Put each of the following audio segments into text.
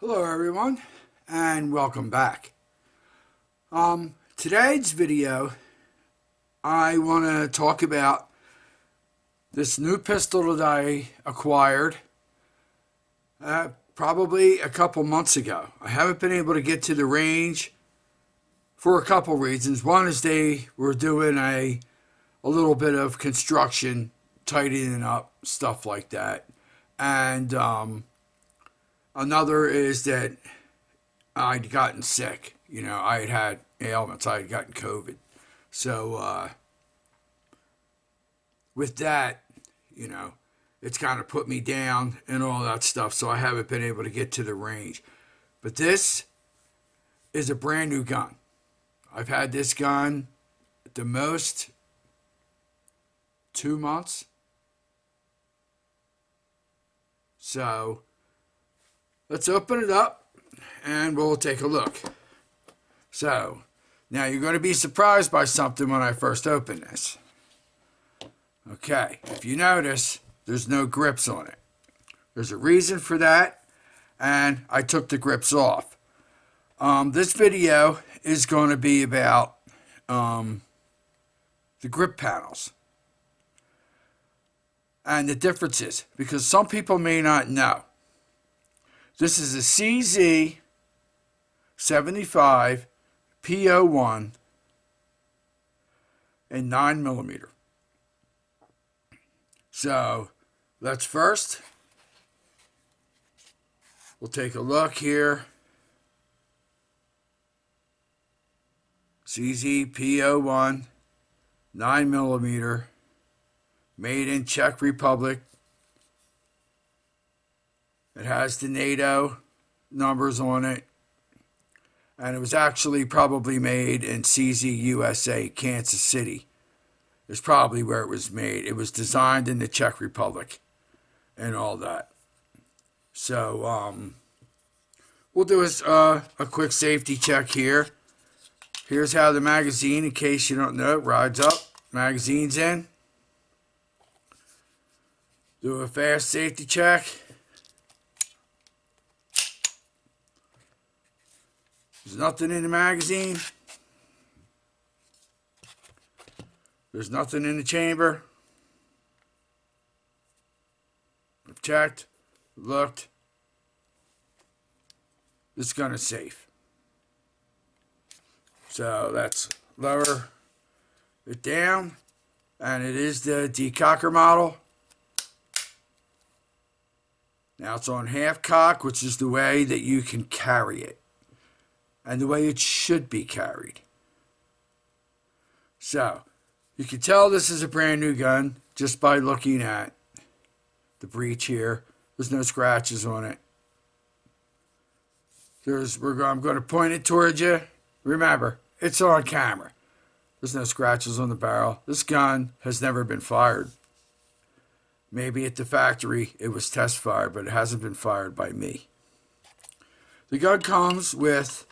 Hello everyone and welcome back. Today's video I want to talk about this new pistol that I acquired probably a couple months ago. I haven't been able to get to the range for a couple reasons. One is they were doing a little bit of construction, tightening up, stuff like that. And another is that I'd gotten sick. I had ailments. I had gotten COVID. So with that, it's kind of put me down and all that stuff. So I haven't been able to get to the range. But this is a brand new gun. I've had this gun at the most 2 months. So let's open it up and we'll take a look. So now you're going to be surprised by something when I first open this. Okay, if you notice, there's no grips on it. There's a reason for that, and I took the grips off. This video is going to be about the grip panels and the differences, because some people may not know. This is a CZ75 P01 and 9mm. So let's first, we'll take a look here. CZ P01 9mm, made in Czech Republic. It has the NATO numbers on it. And it was actually probably made in CZ USA, Kansas City. It's probably where it was made. It was designed in the Czech Republic and all that. So we'll do a quick safety check here. Here's how the magazine, in case you don't know, rides up. Magazine's in. Do a fast safety check. There's nothing in the magazine. There's nothing in the chamber. I've checked, looked. This gun is safe. So let's lower it down. And it is the decocker model. Now it's on half cock, which is the way that you can carry it. And the way it should be carried. So, you can tell this is a brand new gun just by looking at the breech here. There's no scratches on it. I'm going to point it towards you. Remember, it's on camera. There's no scratches on the barrel. This gun has never been fired. Maybe at the factory it was test fired, but it hasn't been fired by me. The gun comes with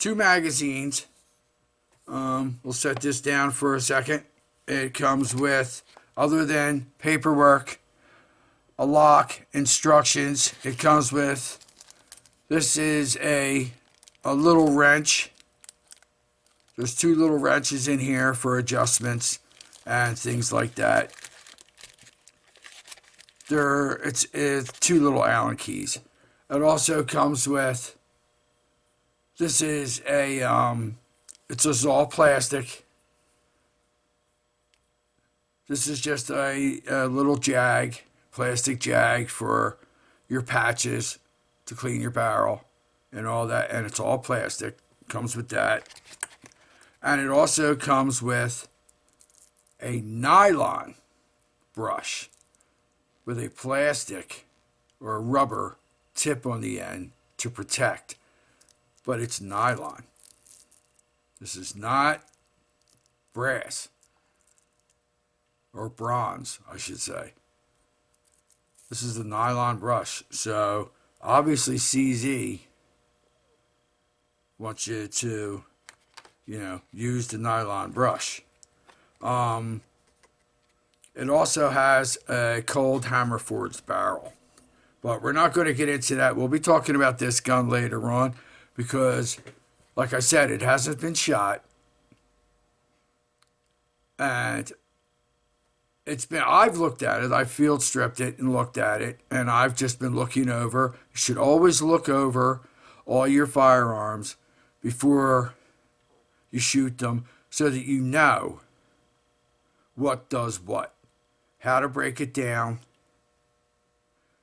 2 magazines. We'll set this down for a second. It comes with, other than paperwork, a lock, instructions. It comes with, this is a little wrench. There's 2 little wrenches in here for adjustments and things like that. It's 2 little Allen keys. It also comes with, this is it's all plastic. This is just a little jag, plastic jag for your patches to clean your barrel and all that. And it's all plastic. Comes with that. And it also comes with a nylon brush with a plastic or a rubber tip on the end to protect. But it's nylon. This is not brass. Or bronze, I should say. This is the nylon brush. So, obviously CZ wants you to, use the nylon brush. It also has a cold hammer forged barrel. But we're not going to get into that. We'll be talking about this gun later on because, like I said, it hasn't been shot. And I've looked at it. I field stripped it and looked at it. And I've just been looking over. You should always look over all your firearms before you shoot them so that you know what does what, how to break it down,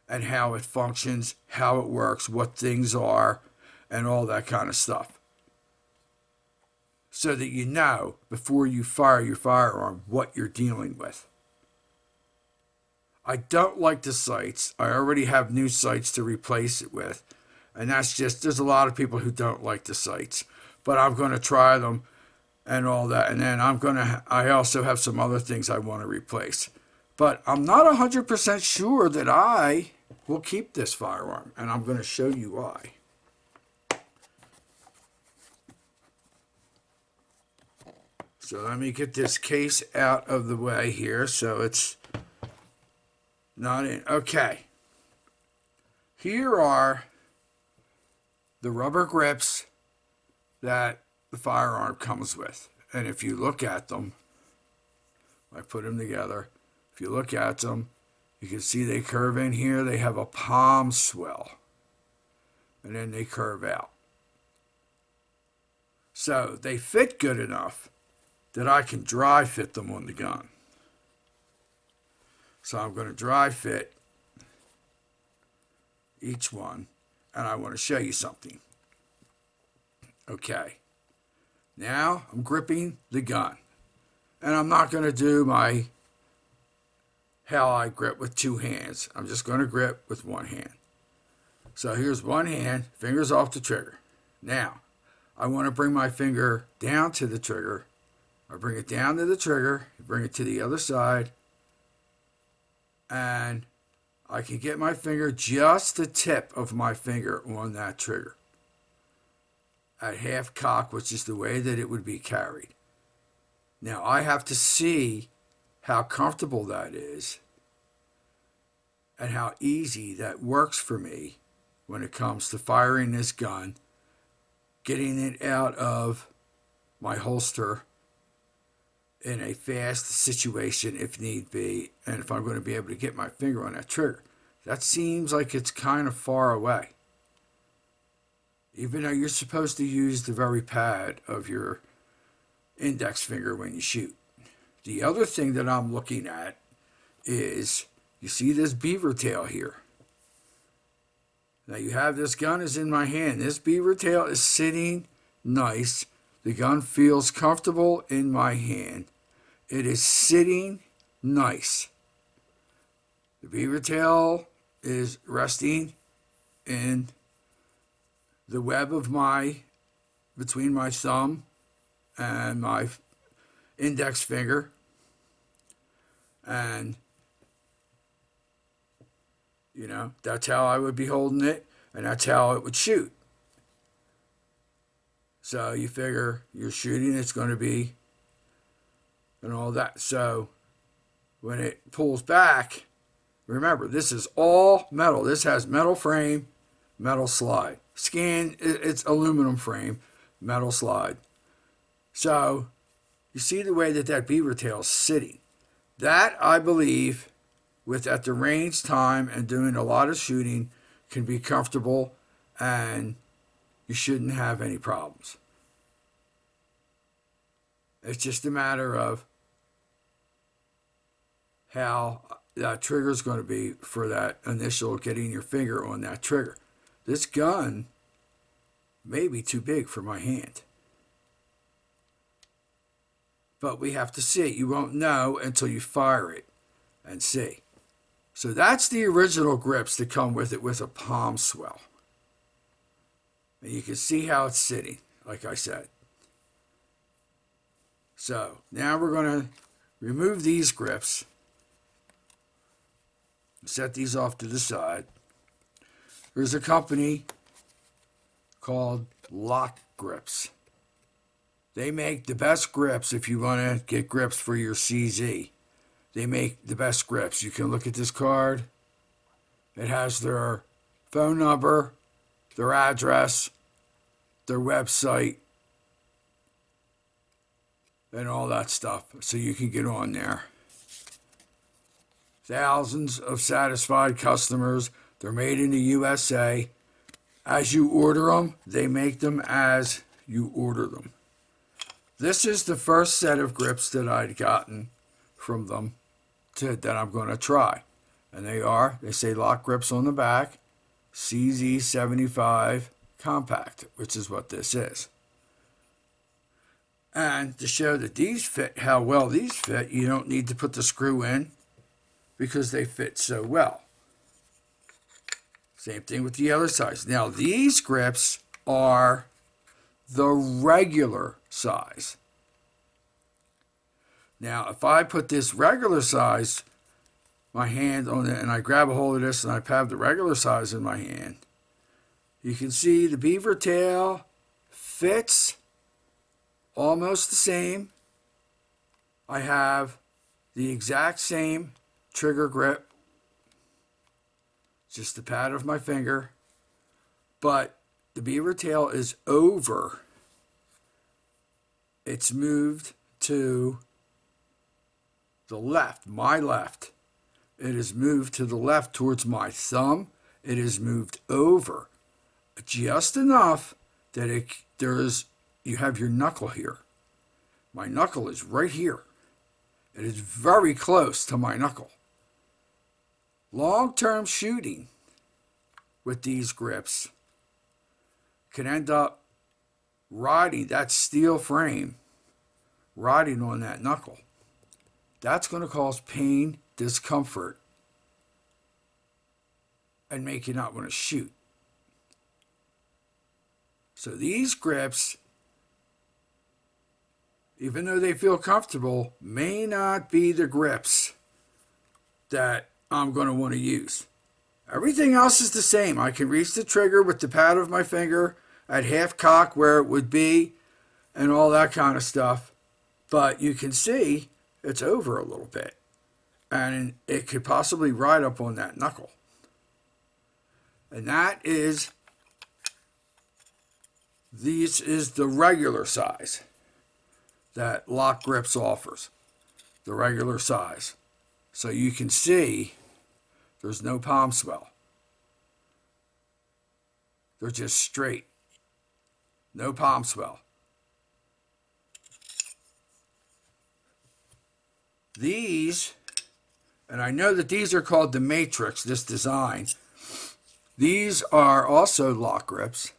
and how it functions, how it works, what things are, and all that kind of stuff. So that you know before you fire your firearm what you're dealing with. I don't like the sights. I already have new sights to replace it with. And that's just, there's a lot of people who don't like the sights. But I'm going to try them and all that. And then I also have some other things I want to replace. But I'm not 100% sure that I will keep this firearm. And I'm going to show you why. So let me get this case out of the way here so it's not in. Okay. Here are the rubber grips that the firearm comes with. And if you look at them, I put them together. If you look at them, you can see they curve in here. They have a palm swell. And then they curve out. So they fit good enough that I can dry fit them on the gun. So I'm going to dry fit each one, and I want to show you something. Okay, now I'm gripping the gun, and I'm not going to do how I grip with two hands. I'm just going to grip with one hand. So here's one hand, fingers off the trigger. Now, I want to bring my finger down to the trigger. I bring it down to the trigger, bring it to the other side, and I can get my finger, just the tip of my finger on that trigger at half cock, which is the way that it would be carried. Now I have to see how comfortable that is and how easy that works for me when it comes to firing this gun, getting it out of my holster in a fast situation if need be, and if I'm going to be able to get my finger on that trigger. That seems like it's kind of far away. Even though you're supposed to use the very pad of your index finger when you shoot. The other thing that I'm looking at is, you see this beaver tail here. Now you have this gun is in my hand. This beaver tail is sitting nice. The gun feels comfortable in my hand. It is sitting nice. The beaver tail is resting in the web of between my thumb and my index finger. And, that's how I would be holding it, and that's how it would shoot. So you figure you're shooting, it's going to be, and all that. So when it pulls back, remember, this is all metal. This has metal frame, metal slide. Skin, it's aluminum frame, metal slide. So you see the way that beaver tail is sitting. That, I believe, at the range time and doing a lot of shooting, can be comfortable, and you shouldn't have any problems. It's just a matter of how that trigger is going to be for that initial getting your finger on that trigger. This gun may be too big for my hand. But we have to see. You won't know until you fire it and see. So that's the original grips that come with it, with a palm swell. And you can see how it's sitting, like I said. So now we're going to remove these grips. Set these off to the side. There's a company called Lock Grips. They make the best grips if you want to get grips for your CZ. They make the best grips. You can look at this card. It has their phone number, their address, their website, and all that stuff, so you can get on there. Thousands of satisfied customers. They're made in the USA. As you order them, they make them as you order them. This is the first set of grips that I'd gotten from them that I'm going to try. And they say lock grips on the back, CZ75 compact, which is what this is. And to show that these fit, how well these fit, you don't need to put the screw in because they fit so well. Same thing with the other size. Now these grips are the regular size. Now if I put this regular size, my hand on it, and I grab a hold of this and I have the regular size in my hand, you can see the beaver tail fits almost the same. I have the exact same trigger grip, just the pad of my finger, but the beaver tail is over. It's moved to the left, my left. It is moved to the left towards my thumb. It is moved over just enough that you have your knuckle here. My knuckle is right here. It is very close to my knuckle. Long-term shooting with these grips can end up riding that steel frame, riding on that knuckle. That's going to cause pain, discomfort, and make you not want to shoot. So these grips, even though they feel comfortable, may not be the grips that I'm going to want to use. Everything else is the same. I can reach the trigger with the pad of my finger at half cock where it would be and all that kind of stuff. But you can see it's over a little bit. And it could possibly ride up on that knuckle. And this is the regular size that Lock Grips offers. The regular size. So you can see there's no palm swell. They're just straight. No palm swell. These, and I know that these are called the Matrix, this design. These are also lock grips.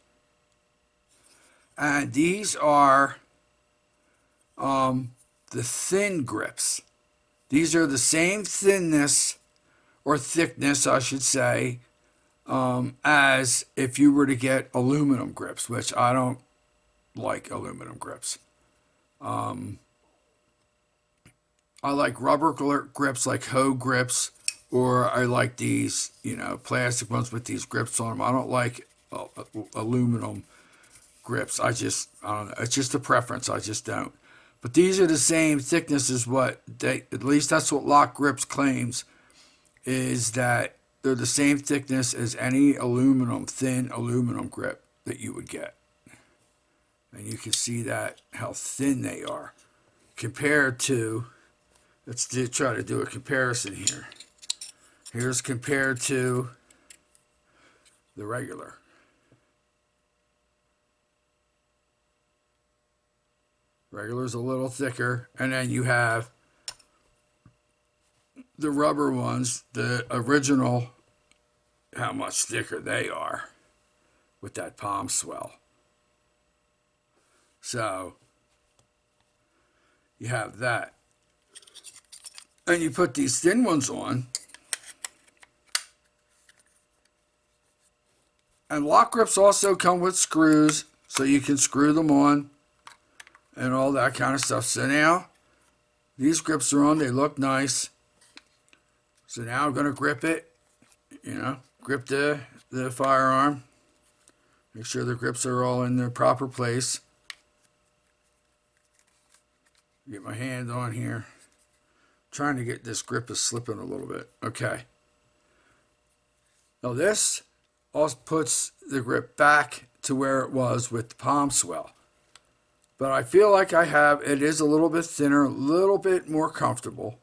And these are the thin grips. These are the same thinness, or thickness, I should say, as if you were to get aluminum grips, which I don't like aluminum grips. I like rubber grips like hoe grips, or I like these, plastic ones with these grips on them. I don't like aluminum grips. I don't know. It's just a preference. I just don't. But these are the same thickness as at least that's what Lock Grips claims, is that they're the same thickness as any thin aluminum grip that you would get. And you can see how thin they are compared to, let's try to do a comparison here. Here's compared to the regular. Regular's a little thicker, and then you have the rubber ones, the original, how much thicker they are with that palm swell. So you have that. And you put these thin ones on, and Lock Grips also come with screws, so you can screw them on and all that kind of stuff. So now these grips are on, they look nice. So now I'm going to grip it, grip the firearm. Make sure the grips are all in their proper place. Get my hand on here. Trying to get this grip is slipping a little bit. Okay. Now this also puts the grip back to where it was with the palm swell. But I feel like it is a little bit thinner, a little bit more comfortable.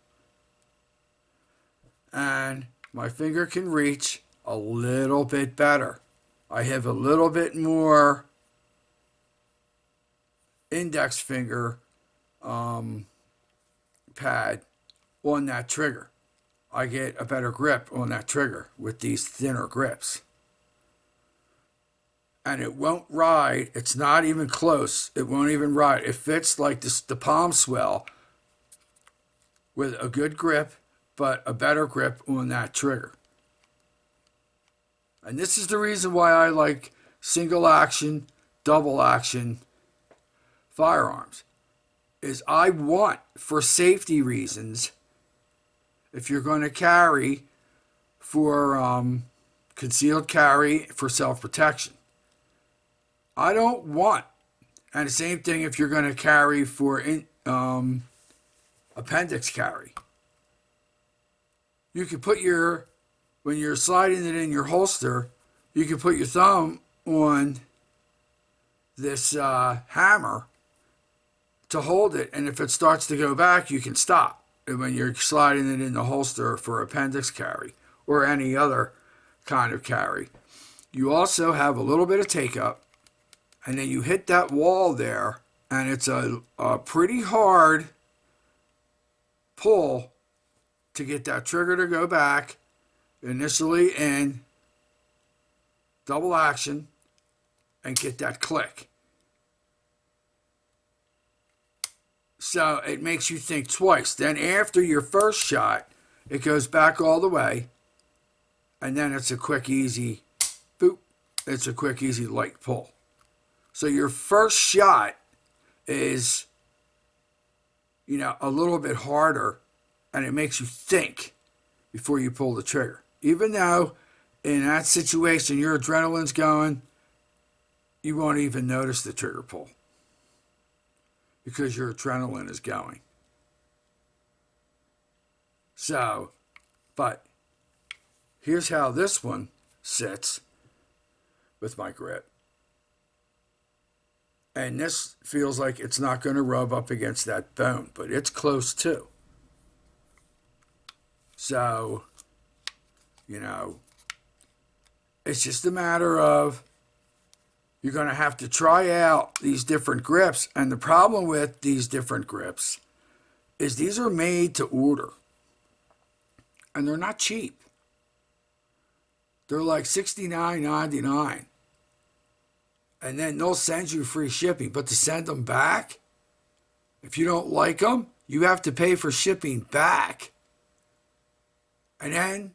And my finger can reach a little bit better. I have a little bit more index finger pad on that trigger. I get a better grip on that trigger with these thinner grips. And it won't ride. It's not even close. It won't even ride. It fits like this, the palm swell with a good grip, but a better grip on that trigger. And this is the reason why I like single action, double action firearms. Is I want, for safety reasons, if you're going to carry for concealed carry for self-protection, I don't want, and the same thing if you're going to carry for appendix carry. You can put when you're sliding it in your holster, you can put your thumb on this hammer to hold it, and if it starts to go back, you can stop. And when you're sliding it in the holster for appendix carry or any other kind of carry. You also have a little bit of take-up, and then you hit that wall there, and it's a pretty hard pull to get that trigger to go back, initially in double action, and get that click. So it makes you think twice. Then after your first shot, it goes back all the way, and then it's a quick, easy, boop. It's a quick, easy, light pull. So your first shot is, a little bit harder, and it makes you think before you pull the trigger. Even though in that situation your adrenaline's going, you won't even notice the trigger pull because your adrenaline is going. So, but here's how this one sits with my grip. And this feels like it's not going to rub up against that bone, but it's close too. So, it's just a matter of you're going to have to try out these different grips. And the problem with these different grips is these are made to order. And they're not cheap. They're like $69.99. And then they'll send you free shipping. But to send them back, if you don't like them, you have to pay for shipping back. And then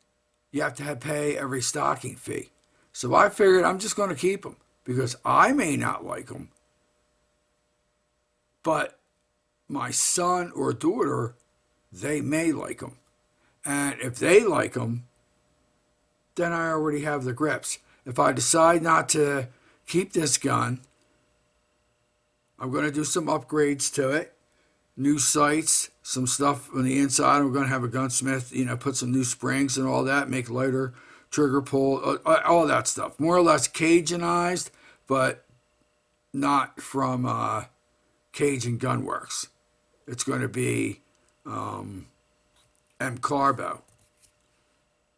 you have to pay a restocking fee. So I figured I'm just going to keep them because I may not like them. But my son or daughter, they may like them. And if they like them, then I already have the grips. If I decide not to keep this gun, I'm going to do some upgrades to it. New sights, some stuff on the inside. We're going to have a gunsmith, put some new springs and all that, make lighter trigger pull, all that stuff. More or less Cajunized, but not from Cajun Gunworks. It's going to be M. Carbo,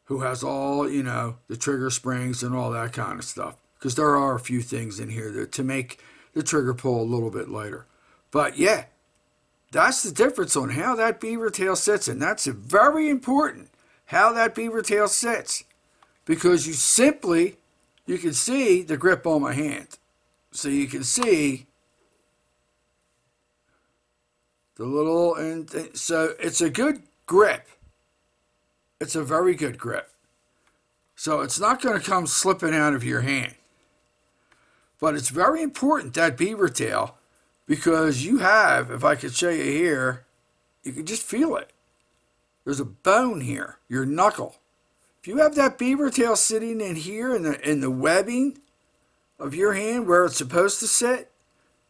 who has all, the trigger springs and all that kind of stuff. Because there are a few things in here to make the trigger pull a little bit lighter. But yeah, that's the difference on how that beaver tail sits. And that's very important, how that beaver tail sits. Because you can see the grip on my hand. So you can see the little, so it's a good grip. It's a very good grip. So it's not going to come slipping out of your hand. But it's very important, that beaver tail, because you have, if I could show you here, you can just feel it. There's a bone here, your knuckle. If you have that beaver tail sitting in here in the webbing of your hand where it's supposed to sit,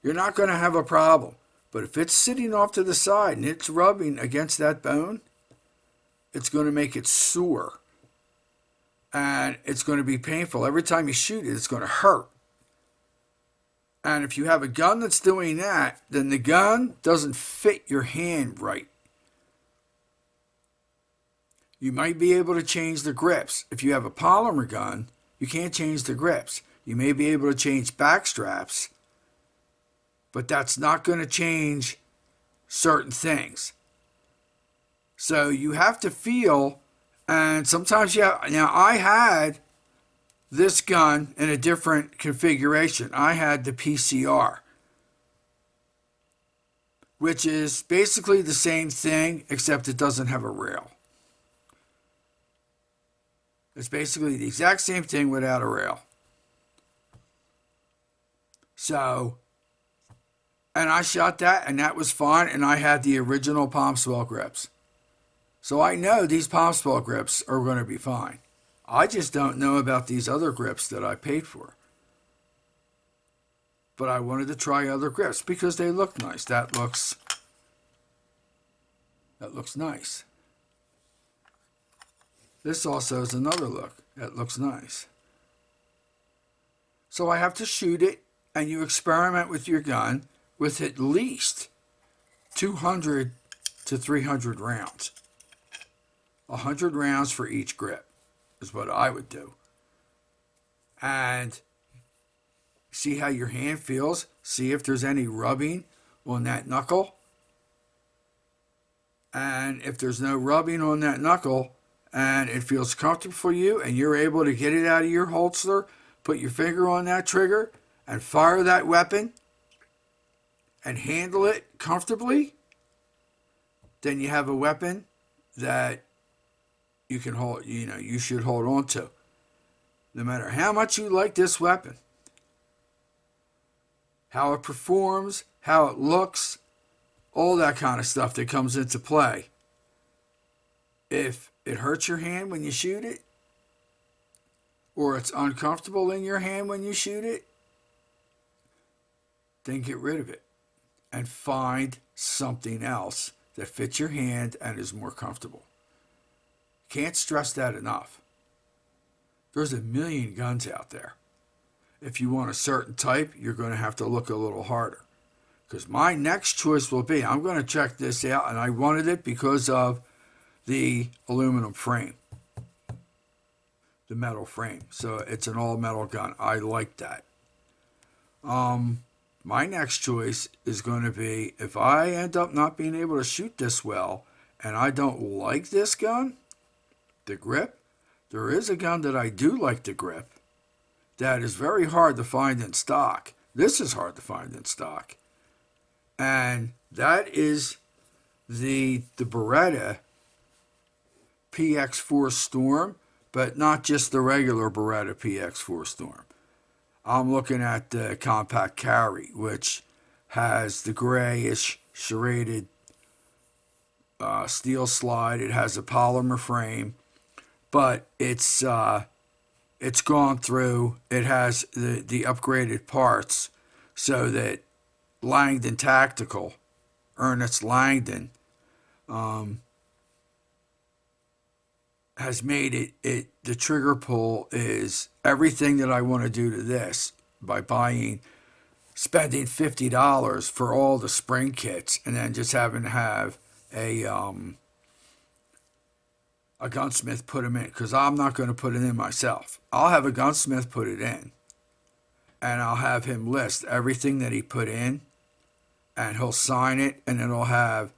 you're not going to have a problem. But if it's sitting off to the side and it's rubbing against that bone, it's going to make it sore. and it's going to be painful. Every time you shoot it, it's going to hurt. And if you have a gun that's doing that, then the gun doesn't fit your hand right. You might be able to change the grips. If you have a polymer gun, you can't change the grips. You may be able to change back straps, but that's not going to change certain things. So you have to feel, and sometimes now I had this gun in a different configuration. I had the PCR, which is basically the same thing, except it doesn't have a rail. It's basically the exact same thing without a rail. So, and I shot that, and that was fine, and I had the original palm swell grips. So I know these palm swell grips are going to be fine. I just don't know about these other grips that I paid for. But I wanted to try other grips because they look nice. That looks nice. This also is another look. That looks nice. So I have to shoot it, and you experiment with your gun with at least 200 to 300 rounds. 100 rounds for each grip is what I would do. And see how your hand feels. See if there's any rubbing on that knuckle. And if there's no rubbing on that knuckle and it feels comfortable for you and you're able to get it out of your holster, put your finger on that trigger and fire that weapon and handle it comfortably, then you have a weapon that you can hold, you should hold on to. No matter how much you like this weapon, how it performs, how it looks, all that kind of stuff that comes into play. If it hurts your hand when you shoot it, or it's uncomfortable in your hand when you shoot it, then get rid of it and find something else that fits your hand and is more comfortable. Can't stress that enough. There's a million guns out there. If you want a certain type, you're going to have to look a little harder. Because my next choice will be, I'm going to check this out, and I wanted it because of the aluminum frame, the metal frame. So it's an all-metal gun. I like that. My next choice is going to be, if I end up not being able to shoot this well, and I don't like this gun, the grip, there is a gun that I do like the grip that is very hard to find in stock. This is hard to find in stock. And that is the Beretta PX4 Storm, but not just the regular Beretta PX4 Storm. I'm looking at the compact carry, which has the grayish serrated steel slide. It has a polymer frame, but it's gone through. It has the upgraded parts so that Langdon Tactical, Ernest Langdon, has made it the trigger pull is everything that I want to do to this by spending $50 for all the spring kits and then just having to have a gunsmith put them in, because I'm not going to put it in myself. I'll have a gunsmith put it in, and I'll have him list everything that he put in, and he'll sign it, and it'll have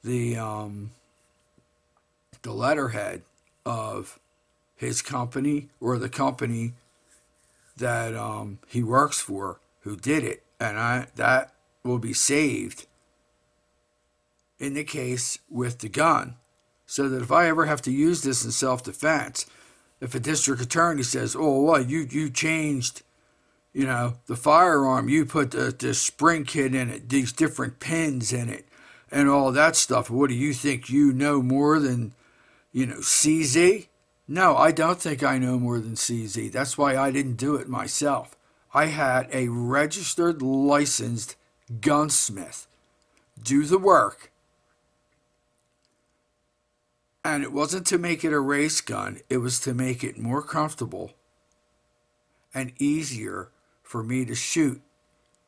the letterhead of his company or the company that he works for who did it, and that will be saved in the case with the gun, so that if I ever have to use this in self-defense, if a district attorney says, "Oh, well, you changed, the firearm, you put the spring kit in it, these different pins in it, and all that stuff. What do you think? You know more than, CZ?" No, I don't think I know more than CZ. That's why I didn't do it myself. I had a registered, licensed gunsmith do the work And it wasn't to make it a race gun, it was to make it more comfortable and easier for me to shoot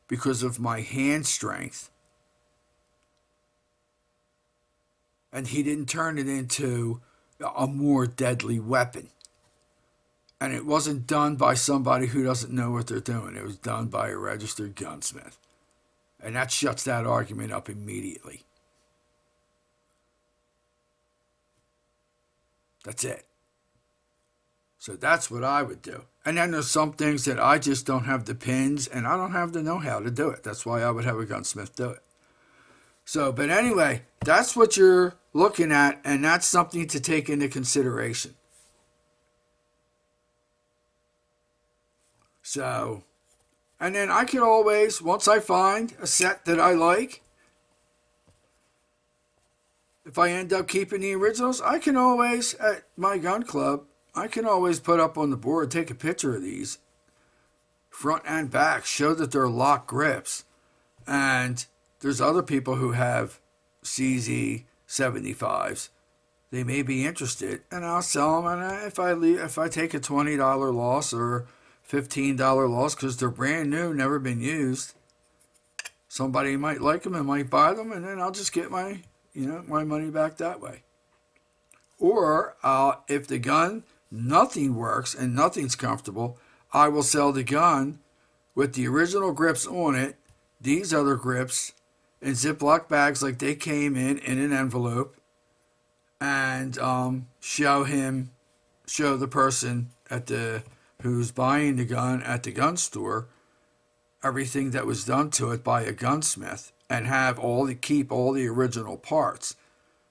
because of my hand strength. And he didn't turn it into a more deadly weapon. And it wasn't done by somebody who doesn't know what they're doing. It was done by a registered gunsmith. And that shuts that argument up immediately. That's it. So that's what I would do. And then there's some things that I just don't have the pins and I don't have the know-how to do it. That's why I would have a gunsmith do it. So, but anyway, that's what you're looking at, and that's something to take into consideration. So, and then I can always, once I find a set that I like, if I end up keeping the originals, I can always, at my gun club, I can always put up on the board, take a picture of these, front and back, show that they're lock grips. And there's other people who have CZ 75s. They may be interested, and I'll sell them. And if I take a $20 loss or $15 loss because they're brand new, never been used, somebody might like them and might buy them, and then I'll just get my money back that way. Or if the gun, nothing works and nothing's comfortable, I will sell the gun with the original grips on it, these other grips, in Ziploc bags like they came in an envelope, and show the person who's buying the gun at the gun store everything that was done to it by a gunsmith, and keep all the original parts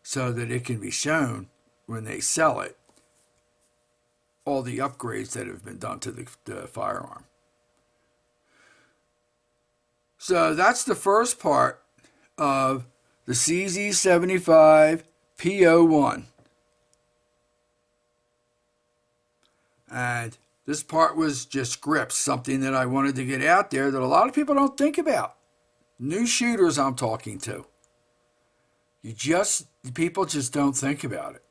so that it can be shown when they sell it, all the upgrades that have been done to the firearm. So that's the first part of the CZ75 P01. And this part was just grips, something that I wanted to get out there that a lot of people don't think about. New shooters I'm talking to. People just don't think about it.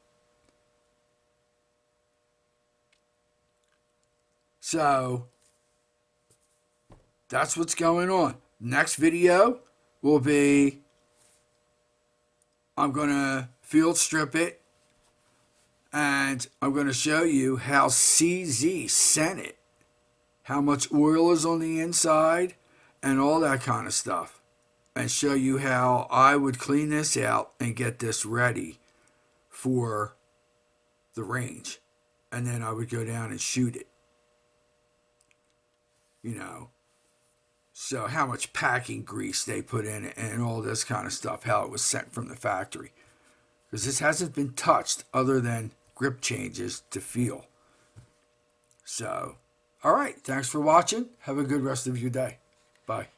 So that's what's going on. Next video will be, I'm going to field strip it, and I'm going to show you how CZ sent it, how much oil is on the inside, and all that kind of stuff, and show you how I would clean this out and get this ready for the range. And then I would go down and shoot it. So how much packing grease they put in it and all this kind of stuff, how it was sent from the factory. Because this hasn't been touched other than grip changes to feel. So, all right, thanks for watching. Have a good rest of your day. Bye.